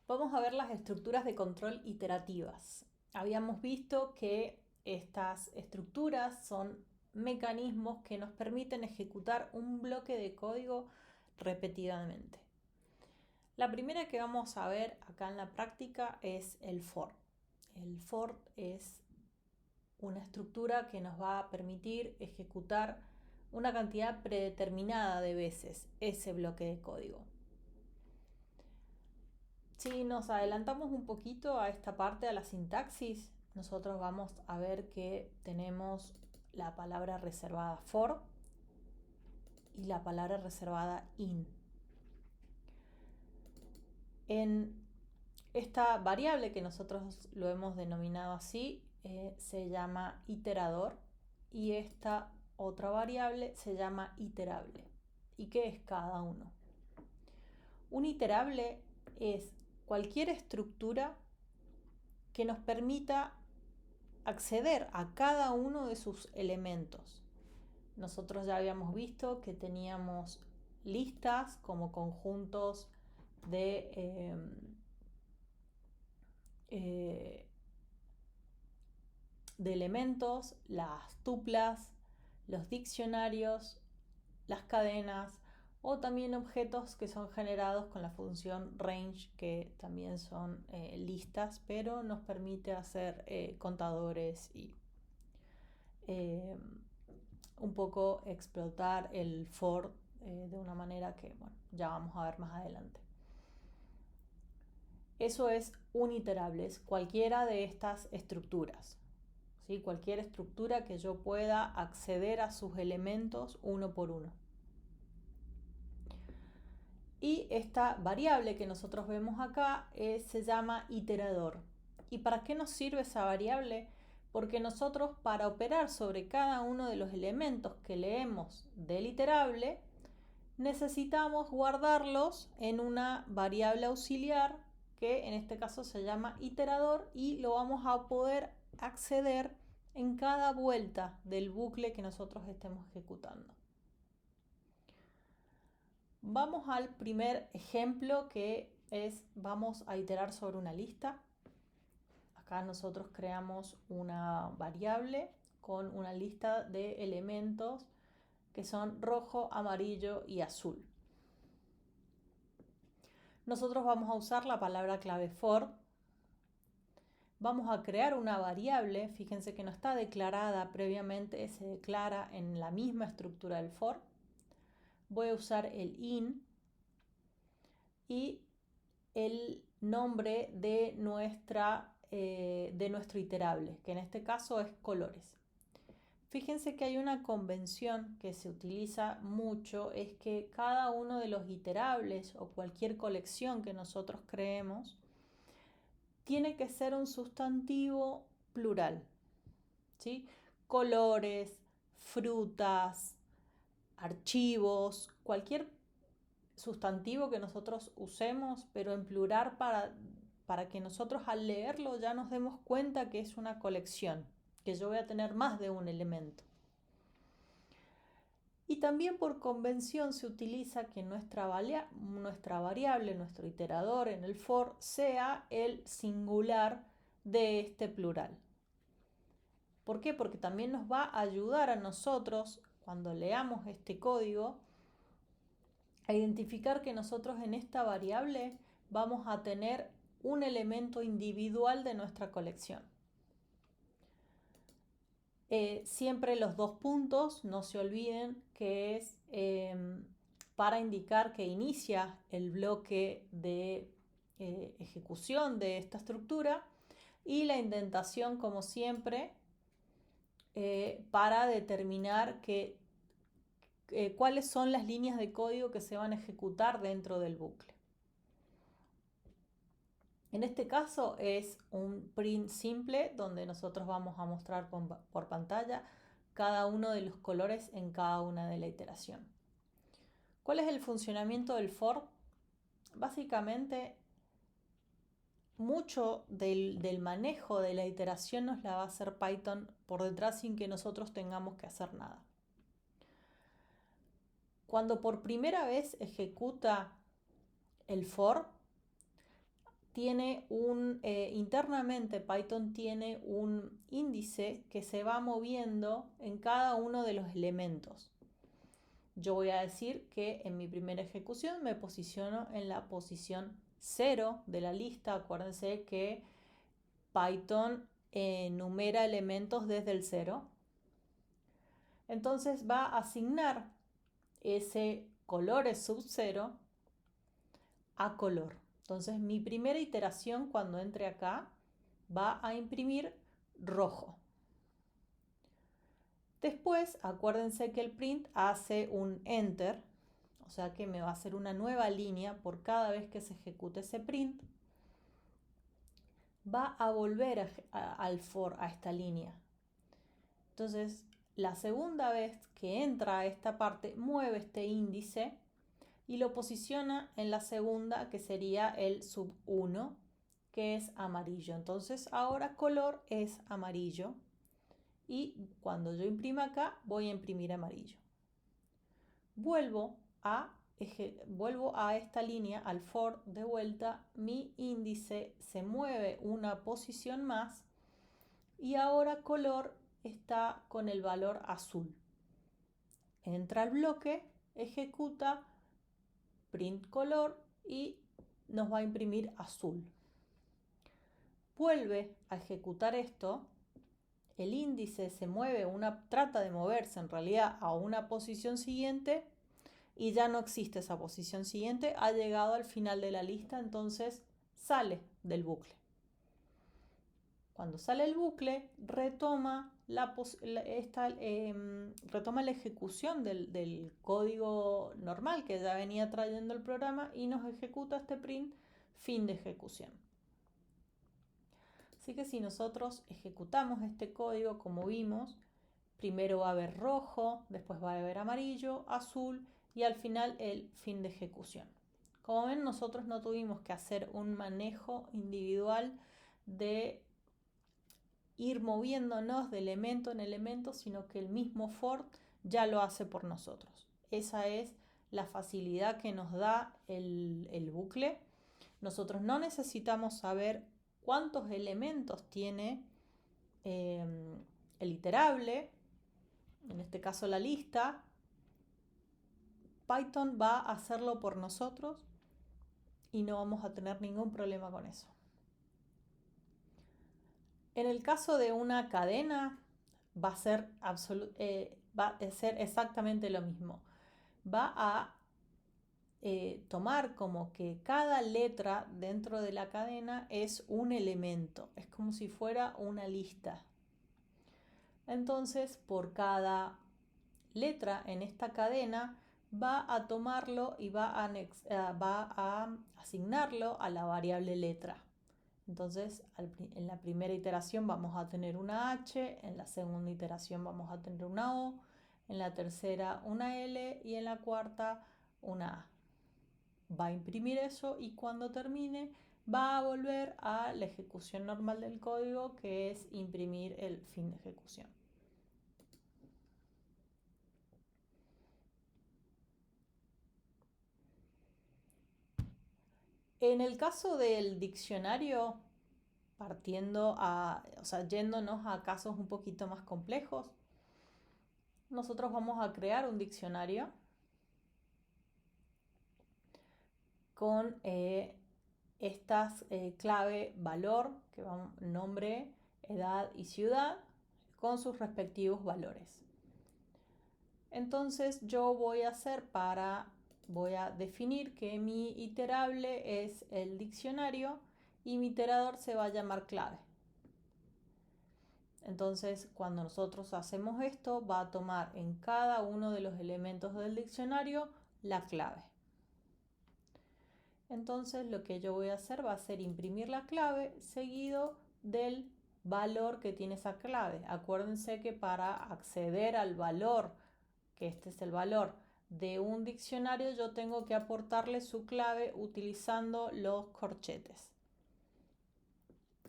Vamos a ver las estructuras de control iterativas. Habíamos visto que estas estructuras son mecanismos que nos permiten ejecutar un bloque de código repetidamente. La primera que vamos a ver acá en la práctica es el for. El for es una estructura que nos va a permitir ejecutar una cantidad predeterminada de veces ese bloque de código. Si nos adelantamos un poquito a esta parte, a la sintaxis, nosotros vamos a ver que tenemos la palabra reservada for y la palabra reservada in. En esta variable que nosotros lo hemos denominado así, se llama iterador, y esta otra variable se llama iterable. ¿Y qué es cada uno? Un iterable es cualquier estructura que nos permita acceder a cada uno de sus elementos. Nosotros ya habíamos visto que teníamos listas como conjuntos de elementos, las tuplas, los diccionarios, las cadenas o también objetos que son generados con la función range, que también son listas, pero nos permite hacer contadores y un poco explotar el for de una manera que, bueno, ya vamos a ver más adelante. Eso es un iterable, es cualquiera de estas estructuras. ¿Sí? Cualquier estructura que yo pueda acceder a sus elementos uno por uno. Y esta variable que nosotros vemos acá se llama iterador. ¿Y para qué nos sirve esa variable? Porque nosotros, para operar sobre cada uno de los elementos que leemos del iterable, necesitamos guardarlos en una variable auxiliar que en este caso se llama iterador, y lo vamos a poder acceder en cada vuelta del bucle que nosotros estemos ejecutando. Vamos al primer ejemplo, que es, vamos a iterar sobre una lista. Acá nosotros creamos una variable con una lista de elementos que son rojo, amarillo y azul. Nosotros vamos a usar la palabra clave for. Vamos a crear una variable, fíjense que no está declarada previamente, se declara en la misma estructura del for. Voy a usar el in y el nombre de nuestro iterable, que en este caso es colores. Fíjense que hay una convención que se utiliza mucho, es que cada uno de los iterables o cualquier colección que nosotros creemos tiene que ser un sustantivo plural, ¿sí? Colores, frutas, archivos, cualquier sustantivo que nosotros usemos, pero en plural para que nosotros al leerlo ya nos demos cuenta que es una colección, que yo voy a tener más de un elemento. Y también por convención se utiliza que nuestra variable, nuestro iterador en el for, sea el singular de este plural. ¿Por qué? Porque también nos va a ayudar a nosotros, cuando leamos este código, a identificar que nosotros en esta variable vamos a tener un elemento individual de nuestra colección. Siempre los dos puntos, no se olviden que es para indicar que inicia el bloque de ejecución de esta estructura, y la indentación, como siempre, para determinar cuáles son las líneas de código que se van a ejecutar dentro del bucle. En este caso es un print simple donde nosotros vamos a mostrar por pantalla cada uno de los colores en cada una de la iteración. ¿Cuál es el funcionamiento del for? Básicamente, mucho del manejo de la iteración nos la va a hacer Python por detrás sin que nosotros tengamos que hacer nada. Cuando por primera vez ejecuta el for, tiene internamente Python tiene un índice que se va moviendo en cada uno de los elementos. Yo voy a decir que en mi primera ejecución me posiciono en la posición 0 de la lista. Acuérdense que Python numera elementos desde el 0. Entonces va a asignar ese colores sub 0 a color. Entonces mi primera iteración cuando entre acá va a imprimir rojo. Después acuérdense que el print hace un enter, o sea que me va a hacer una nueva línea por cada vez que se ejecute ese print. Va a volver al for a esta línea. Entonces la segunda vez que entra a esta parte mueve este índice y lo posiciona en la segunda, que sería el sub 1, que es amarillo. Entonces ahora color es amarillo y cuando yo imprima acá voy a imprimir amarillo. Vuelvo a esta línea, al for de vuelta, mi índice se mueve una posición más y ahora color está con el valor azul. Entra al bloque, ejecuta print color y nos va a imprimir azul. Vuelve a ejecutar esto, el índice se mueve, trata de moverse en realidad a una posición siguiente y ya no existe esa posición siguiente, ha llegado al final de la lista, entonces sale del bucle. Cuando sale el bucle, retoma la ejecución del código normal que ya venía trayendo el programa y nos ejecuta este print fin de ejecución. Así que si nosotros ejecutamos este código, como vimos, primero va a haber rojo, después va a haber amarillo, azul y al final el fin de ejecución. Como ven, nosotros no tuvimos que hacer un manejo individual de ir moviéndonos de elemento en elemento, sino que el mismo for ya lo hace por nosotros. Esa es la facilidad que nos da el bucle. Nosotros no necesitamos saber cuántos elementos tiene el iterable, en este caso la lista. Python va a hacerlo por nosotros y no vamos a tener ningún problema con eso. En el caso de una cadena va a ser exactamente lo mismo. Va a tomar como que cada letra dentro de la cadena es un elemento, es como si fuera una lista. Entonces, por cada letra en esta cadena va a tomarlo y va a asignarlo a la variable letra. Entonces, en la primera iteración vamos a tener una H, en la segunda iteración vamos a tener una O, en la tercera una L y en la cuarta una A. Va a imprimir eso y cuando termine va a volver a la ejecución normal del código, que es imprimir el fin de ejecución. En el caso del diccionario, yéndonos a casos un poquito más complejos, nosotros vamos a crear un diccionario con estas clave valor, que van nombre, edad y ciudad, con sus respectivos valores. Entonces yo voy a definir que mi iterable es el diccionario y mi iterador se va a llamar clave. Entonces, cuando nosotros hacemos esto, va a tomar en cada uno de los elementos del diccionario la clave. Entonces, lo que yo voy a hacer va a ser imprimir la clave seguido del valor que tiene esa clave. Acuérdense que para acceder al valor, que este es el valor de un diccionario, yo tengo que aportarle su clave utilizando los corchetes.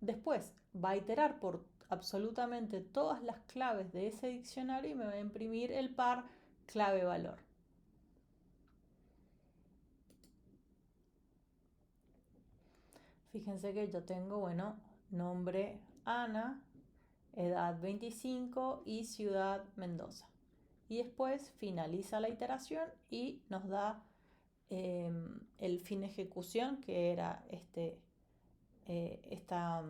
Después va a iterar por absolutamente todas las claves de ese diccionario y me va a imprimir el par clave-valor. Fíjense que yo tengo, bueno, nombre Ana, edad 25 y ciudad Mendoza. Y después finaliza la iteración y nos da el fin de ejecución, que era esta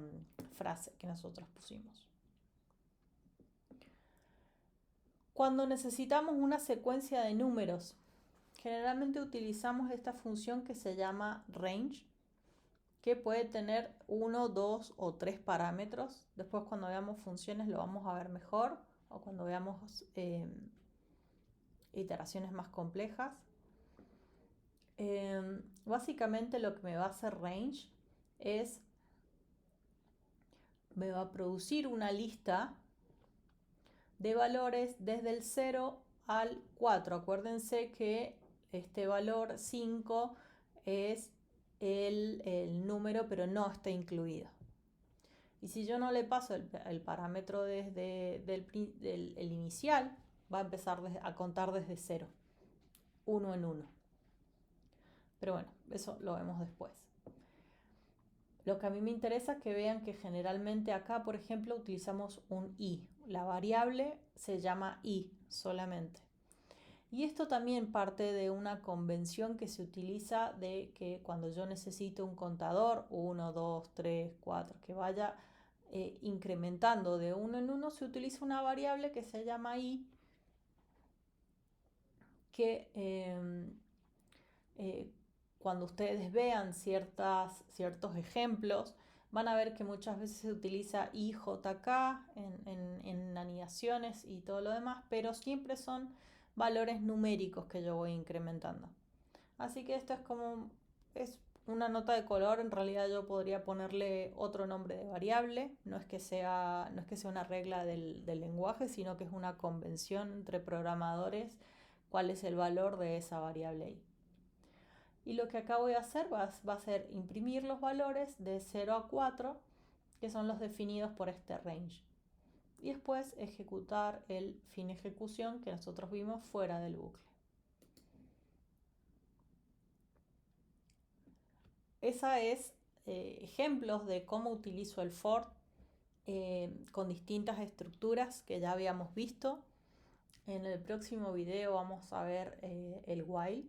frase que nosotros pusimos. Cuando necesitamos una secuencia de números, generalmente utilizamos esta función que se llama range, que puede tener 1, 2 o 3 parámetros. Después cuando veamos funciones lo vamos a ver mejor, o cuando veamos iteraciones más complejas. Básicamente lo que me va a hacer range es, me va a producir una lista de valores desde el 0 al 4. Acuérdense que este valor 5 es el número, pero no está incluido. Y si yo no le paso el parámetro desde el inicial, va a empezar a contar desde 0, 1 en 1. Pero bueno, eso lo vemos después. Lo que a mí me interesa es que vean que generalmente acá, por ejemplo, utilizamos un i. La variable se llama i solamente. Y esto también parte de una convención que se utiliza de que cuando yo necesito un contador, 1, 2, 3, 4, que vaya incrementando de 1 en 1, se utiliza una variable que se llama i, que cuando ustedes vean ciertos ejemplos, van a ver que muchas veces se utiliza IJK en anidaciones y todo lo demás, pero siempre son valores numéricos que yo voy incrementando. Así que esto es una nota de color. En realidad yo podría ponerle otro nombre de variable. No es que sea una regla del lenguaje, sino que es una convención entre programadores cuál es el valor de esa variable ahí. Y lo que acá voy a hacer va a ser imprimir los valores de 0 a 4, que son los definidos por este range. Y después ejecutar el fin ejecución que nosotros vimos fuera del bucle. Esa es ejemplos de cómo utilizo el for con distintas estructuras que ya habíamos visto. En el próximo video vamos a ver el while.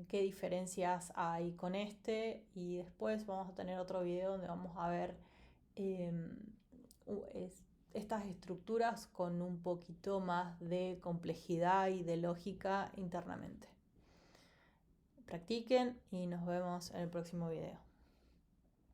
Qué diferencias hay con este, y después vamos a tener otro video donde vamos a ver estas estructuras con un poquito más de complejidad y de lógica internamente. Practiquen y nos vemos en el próximo video.